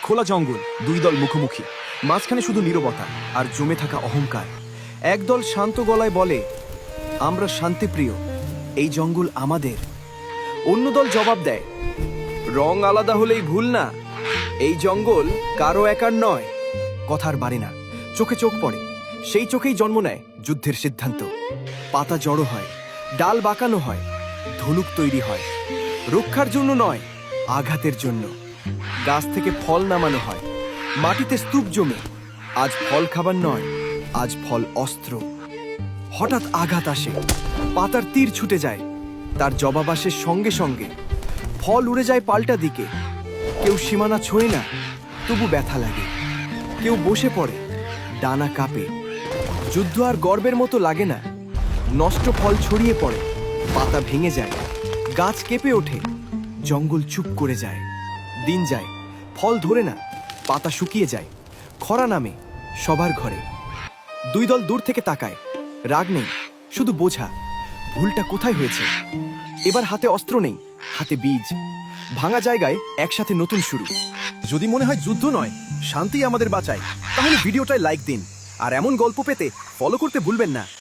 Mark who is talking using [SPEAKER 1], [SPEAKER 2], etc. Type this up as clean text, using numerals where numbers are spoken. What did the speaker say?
[SPEAKER 1] খোলা জঙ্গল, দুই দল মুখোমুখি, মাঝখানে শুধু নীরবতা আর জমে থাকা অহংকার। একদল শান্ত গলায় বলে, আমরা শান্তিপ্রিয়, এই জঙ্গল আমাদের। অন্য দল জবাব দেয়, রং আলাদা হলেই ভুল না, এই জঙ্গল কারো একার নয়। কথার বাড়ে না, চোখে চোখ পড়ে, সেই চোখেই জন্ম নেয় যুদ্ধের সিদ্ধান্ত। পাতা জড়ো হয়, ডাল বাঁকানো হয়, ধনুক তৈরি হয়, রক্ষার জন্য নয়, আঘাতের জন্য। গাছ থেকে ফল নামানো হয়, মাটিতে স্তূপ জমে। আজ ফল খাবার নয়, আজ ফল অস্ত্র। হঠাৎ আঘাত আসে, পাতার তীর ছুটে যায়, তার জবাব আসে সঙ্গে সঙ্গে। ফল উড়ে যায় পাল্টা দিকে। কেউ সীমানা ছোঁয় না, তবু ব্যথা লাগে। কেউ বসে পড়ে, ডানা কাঁপে। যুদ্ধ আর গর্বের মতো লাগে না। নষ্ট ফল ছড়িয়ে পড়ে, পাতা ভেঙে যায়, গাছ কেঁপে ওঠে, জঙ্গল চুপ করে যায়। দিন যায়, ফল ধরে না, পাতা শুকিয়ে যায়, খরা নামে সবার ঘরে। দুই দল দূর থেকে তাকায়, রাগ নেই, শুধু বোঝা ভুলটা কোথায় হয়েছে। এবার হাতে অস্ত্র নেই, হাতে বীজ। ভাঙা জায়গায় একসাথে নতুন শুরু। যদি মনে হয় যুদ্ধ নয়, শান্তি আমাদের বাঁচায়, তাহলে ভিডিওটায় লাইক দিন, আর এমন গল্প পেতে ফলো করতে ভুলবেন না।